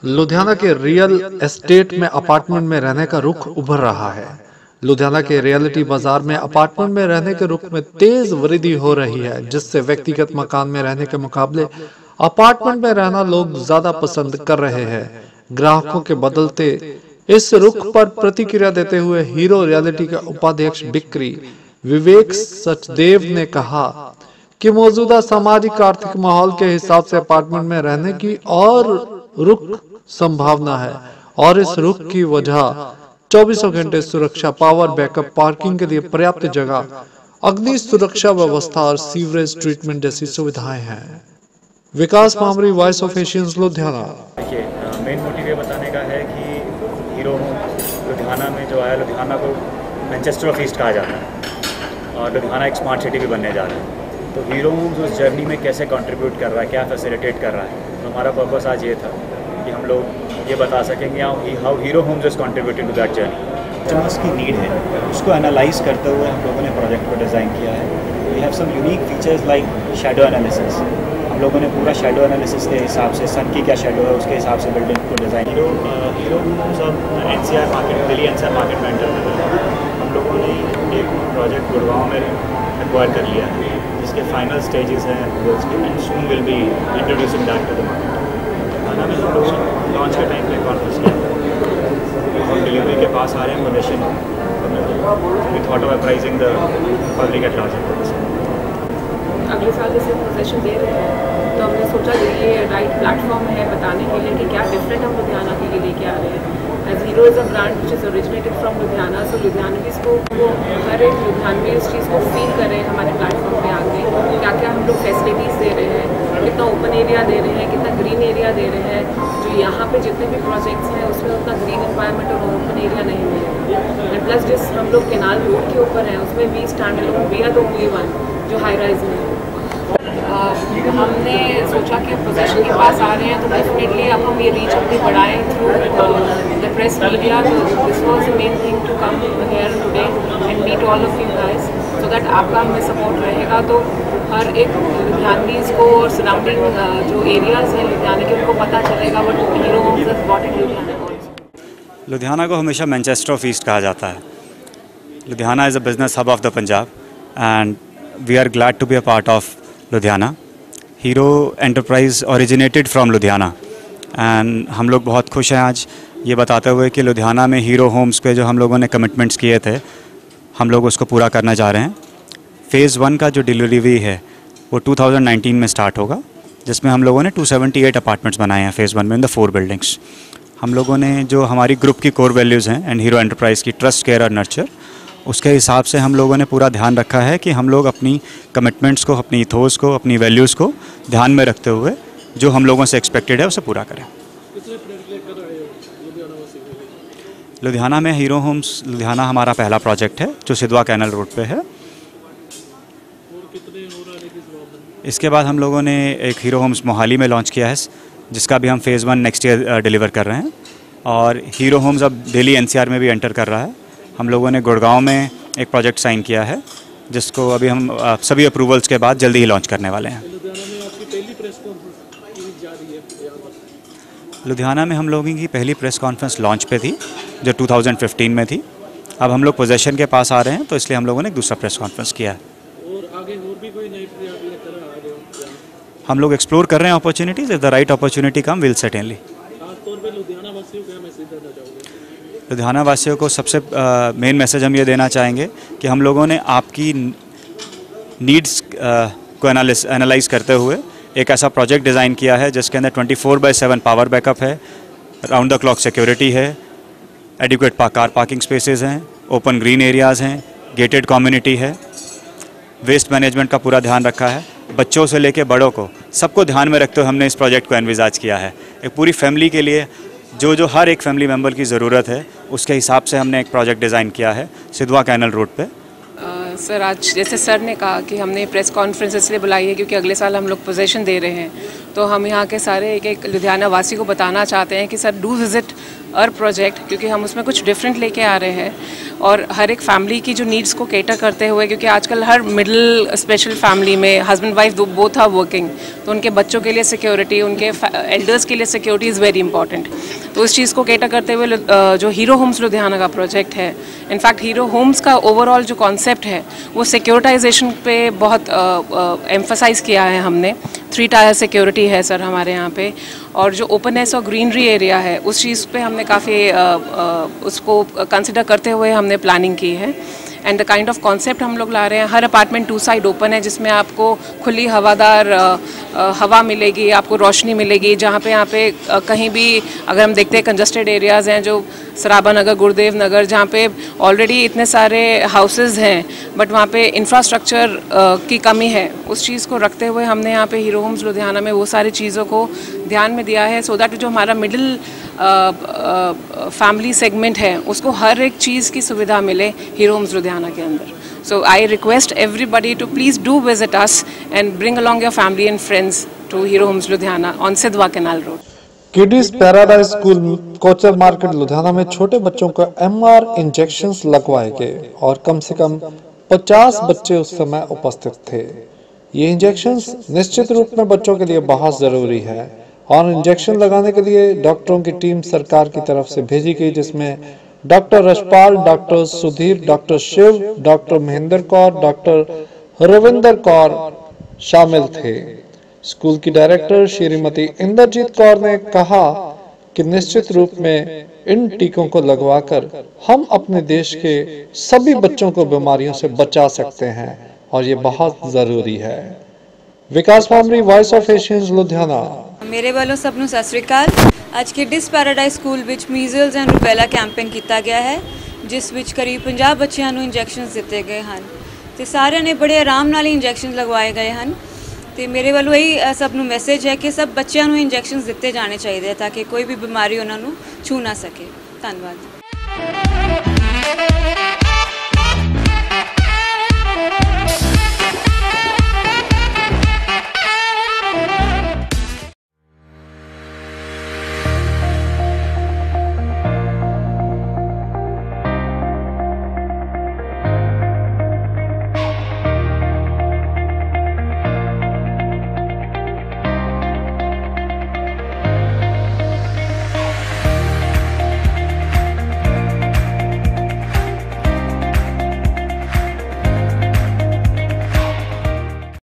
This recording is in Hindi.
लुधियाना के रियल एस्टेट में अपार्टमेंट में रहने का रुख उभर रहा है। लुधियाना के रियलिटी बाजार में अपार्टमेंट में रहने के रुख में तेज वृद्धि हो रही है, जिससे व्यक्तिगत मकान में रहने के मुकाबले अपार्टमेंट में रहना लोग ज्यादा पसंद कर रहे हैं। ग्राहकों के बदलते इस रुख पर प्रतिक्रिया देते हुए हीरो रियलिटी के उपाध्यक्ष बिक्री विवेक सचदेव ने कहा कि मौजूदा सामाजिक आर्थिक माहौल के हिसाब से अपार्टमेंट में रहने की और रुख संभावना है और इस रुख की वजह 24 घंटे सुरक्षा, पावर बैकअप, पार्किंग के लिए पर्याप्त जगह, अग्नि सुरक्षा व्यवस्था और सीवरेज ट्रीटमेंट जैसी सुविधाएं हैं। विकास मामरी, वॉइस ऑफ एशियंस, लुधियाना। देखिए, मेन मोटिव ये बताने का है कि हीरो लुधियाना में जो आया, लुधियाना को मैनचेस्टर ऑफ ईस्ट कहा जाता है और लुधियाना एक स्मार्ट सिटी भी बनने जा रहा है। तो हीरो होम्स उस जर्नी में कैसे कंट्रीब्यूट कर रहा है, क्या फैसिलिटेट कर रहा है, तो हमारा पर्पस आज ये था कि हम लोग ये बता सकेंगे how Hero Homes is contributing to that journey. Customers की नीड है, उसको एनालाइज करते हुए हम लोगों ने प्रोजेक्ट को डिज़ाइन किया है। We have some unique features like shadow analysis. हम लोगों ने पूरा शैडो एनालिसिस के हिसाब से सन की क्या शैडो है उसके हिसाब से बिल्डिंग को डिज़ाइन। हीरो होम्स अब NCR market, Delhi NCR market में एंटर कर रहे हैं। हम लोगों ने एक प्रोजेक्ट गुड़गांव में एक्वायर कर लिया है जिसके फाइनल स्टेजेस हैं and soon will be introducing that to the market. खाना में हम लोग लॉन्च के टाइम पे कॉन्फ्रेंस किया, हम डिलीवरी के पास आ रहे हैं position with thought of pricing the public at large. अगले साल जैसे पोजीशन दे रहे हैं तो हमने सोचा कि ये राइट प्लेटफॉर्म है बताने के लिए कि क्या डिफरेंट हम लुधियाना के लिए लेके आ रहे हैं। As Hero is a brand which is originated from Ludhiana, so Ludhianvis को वो हर एक लुधियानवी इस चीज़ को फील करें हमारे प्लेटफॉर्म पे आके, क्या क्या हम लोग फैसिलिटीज़ दे रहे हैं, कितना ओपन एरिया दे रहे हैं, कितना ग्रीन एरिया दे रहे हैं। जो यहाँ पे जितने भी प्रोजेक्ट्स हैं उसमें उतना ग्रीन एनवायरनमेंट और ओपन एरिया नहीं है। एंड प्लस जिस हम लोग केनाल रोड के ऊपर हैं उसमें we stand alone, we are the only one जो हाई राइज में। हमने सोचा कि पोजीशन के पास आ रहे हैं तो डेफिनेटली अब हम ये रीच अपनी बढ़ाएं थ्रू द प्रेस मीडिया। तो this was the main thing to come here today and meet all of you guys so that आपका हमें सपोर्ट रहेगा तो हर एक लुधियानवीज़ को और सराउंडिंग जो एरियाज़ हैं लुधियाना के उनको पता चलेगा but Hero Homes is what in Ludhiana. Ludhiana को हमेशा मैनचेस्टर ऑफ ईस्ट कहा जाता है। Ludhiana is a business hub of the Punjab and we are glad to be a part of Ludhiana. Hero Enterprise originated from Ludhiana and हम लोग बहुत खुश हैं आज ये बताते हुए कि लुधियाना में हीरो होम्स पे जो हम लोगों ने कमिटमेंट्स किए थे हम लोग उसको पूरा करना चाह रहे हैं। फ़ेज़ 1 का जो डिलीवरी है वो 2019 में स्टार्ट होगा, जिसमें हम लोगों ने 278 अपार्टमेंट्स बनाए हैं फ़ेज़ 1 में इन द 4 बिल्डिंग्स। हम लोगों ने जो हमारी ग्रुप की कोर वैल्यूज़ हैं एंड हीरो एंटरप्राइज़ की ट्रस्ट, केयर और नर्चर, उसके हिसाब से हम लोगों ने पूरा ध्यान रखा है कि हम लोग अपनी कमिटमेंट्स को, अपनी इथोस को, अपनी वैल्यूज़ को ध्यान में रखते हुए जो हम लोगों से एक्सपेक्टेड है उसे पूरा करें। लुधियाना में हीरो होम्स लुधियाना हमारा पहला प्रोजेक्ट है जो सिद्धवा कैनल रोड पे है। इसके बाद हम लोगों ने एक हीरो होम्स मोहाली में लॉन्च किया है जिसका भी हम फ़ेज़ 1 नेक्स्ट ईयर डिलीवर कर रहे हैं और हीरो होम्स अब दिल्ली NCR में भी एंटर कर रहा है। हम लोगों ने गुड़गांव में एक प्रोजेक्ट साइन किया है जिसको अभी हम सभी अप्रूवल्स के बाद जल्दी ही लॉन्च करने वाले हैं। लुधियाना में हम लोगों की पहली प्रेस कॉन्फ्रेंस लॉन्च पे थी जो 2015 में थी। अब हम लोग पोजीशन के पास आ रहे हैं तो इसलिए हम लोगों ने एक दूसरा प्रेस कॉन्फ्रेंस किया है। आगे और भी कोई नई हम लोग एक्सप्लोर कर रहे हैं opportunities. If the right opportunity come will certainly. खासतौर पे लुधियाना वासियों को क्या मैसेज देना चाहोगे? लुधियाना वासियों को सबसे मेन मैसेज हम ये देना चाहेंगे कि हम लोगों ने आपकी नीड्स को एनालाइज करते हुए एक ऐसा प्रोजेक्ट डिज़ाइन किया है जिसके अंदर 24/7 पावर बैकअप है, राउंड द क्लॉक सिक्योरिटी है, एडिक्वेट कार पार्किंग स्पेसेस हैं, ओपन ग्रीन एरियाज़ हैं, गेटेड कम्युनिटी है, वेस्ट मैनेजमेंट का पूरा ध्यान रखा है। बच्चों से लेकर बड़ों को सबको ध्यान में रखते हुए हमने इस प्रोजेक्ट को एनविजाज किया है। एक पूरी फैमिली के लिए जो हर एक फैमिली मेम्बर की ज़रूरत है उसके हिसाब से हमने एक प्रोजेक्ट डिज़ाइन किया है सिद्धवा कैनल रोड पे। सर, आज जैसे सर ने कहा कि हमने प्रेस कॉन्फ्रेंस इसलिए बुलाई है क्योंकि अगले साल हम लोग पोजीशन दे रहे हैं, तो हम यहाँ के सारे एक लुधियाना वासी को बताना चाहते हैं कि सर डू विज़िट प्रोजेक्ट, क्योंकि हम उसमें कुछ डिफरेंट लेके आ रहे हैं और हर एक फैमिली की जो नीड्स को केटर करते हुए, क्योंकि आजकल हर मिडिल स्पेशल फैमिली में husband wife both are working, तो उनके बच्चों के लिए सिक्योरिटी, उनके एल्डर्स के लिए सिक्योरिटी इज़ वेरी इंपॉर्टेंट। तो इस चीज़ को केटर करते हुए जो हीरो होम्स लुधियाना का प्रोजेक्ट है, इनफैक्ट हीरो होम्स का ओवरऑल जो कॉन्सेप्ट है वो सिक्योरिटाइजेशन पे बहुत एम्फसाइज़ किया है हमने। 3 टायर सिक्योरिटी है सर हमारे यहाँ पे, और जो ओपननेस और ग्रीनरी एरिया है उस चीज़ पे हमने काफ़ी उसको कंसिडर करते हुए हमने प्लानिंग की है। And the kind of concept हम लोग ला रहे हैं, हर अपार्टमेंट 2 साइड ओपन है, जिसमें आपको खुली हवादार हवा मिलेगी, आपको रोशनी मिलेगी। जहाँ पे यहाँ पे कहीं भी अगर हम देखते हैं कंजस्टेड एरियाज़ हैं जो सराबा नगर, गुरुदेव नगर, जहाँ पे ऑलरेडी इतने सारे हाउसेज हैं बट वहाँ पे इंफ्रास्ट्रक्चर की कमी है, उस चीज़ को रखते हुए हमने यहाँ पे हीरो होम्स लुधियाना में वो सारी चीज़ों को ध्यान में दिया है, सो दैट जो हमारा मिडिल फैमिली सेगमेंट है उसको हर एक चीज़ की सुविधा मिले हीरो होम्स लुधियाना के अंदर। So I request everybody to please do visit us and bring along your family and friends to Hero Homes Ludhiana on Sidhwa Canal Road. Kiddies paradise school Kochar market Ludhiana में छोटे बच्चों को MR इंजेक्शंस लगवाए गए और कम से कम 50 बच्चे उस समय उपस्थित थे। ये इंजेक्शंस निश्चित रूप में बच्चों के लिए बहुत जरूरी है और इंजेक्शन लगाने के लिए डॉक्टरों की टीम सरकार की तरफ से भेजी गई, जिसमें doctor Rashpal, doctor Sudhir, doctor Shiv, doctor Mahendra Kaur, doctor Ravinder Kaur शामिल थे। स्कूल की डायरेक्टर श्रीमती इंद्रजीत कौर ने कहा कि निश्चित रूप में इन टीकों को लगवाकर हम अपने देश के सभी बच्चों को बीमारियों से बचा सकते हैं और ये बहुत जरूरी है। Vikas Bhamri, voice of Asians, Ludhiana. मेरे वालों सबनों सत श्री अकाल। ਅੱਜ ਕਿਡਸ ਪੈਰਾਡਾਈਜ਼ ਸਕੂਲ ਵਿੱਚ ਮੀਜ਼ਲਸ ਐਂਡ ਰੂਬੈਲਾ ਕੈਂਪੇਨ ਕੀਤਾ ਗਿਆ ਹੈ, ਜਿਸ ਵਿੱਚ ਕਰੀਬ 50 ਬੱਚਿਆਂ ਨੂੰ ਇੰਜੈਕਸ਼ਨਸ ਦਿੱਤੇ ਗਏ ਹਨ ਤੇ ਸਾਰਿਆਂ ਨੇ ਬੜੇ ਆਰਾਮ ਨਾਲ ਹੀ ਇੰਜੈਕਸ਼ਨ ਲਗਵਾਏ ਗਏ ਹਨ। ਤੇ ਮੇਰੇ ਵੱਲੋਂ ਇਹ ਸਭ ਨੂੰ ਮੈਸੇਜ ਹੈ ਕਿ ਸਭ ਬੱਚਿਆਂ ਨੂੰ ਇੰਜੈਕਸ਼ਨਸ ਦਿੱਤੇ ਜਾਣੇ ਚਾਹੀਦੇ ਆ ਤਾਂ ਕਿ ਕੋਈ ਵੀ ਬਿਮਾਰੀ ਉਹਨਾਂ ਨੂੰ ਛੂ ਨਾ ਸਕੇ। ਧੰਨਵਾਦ।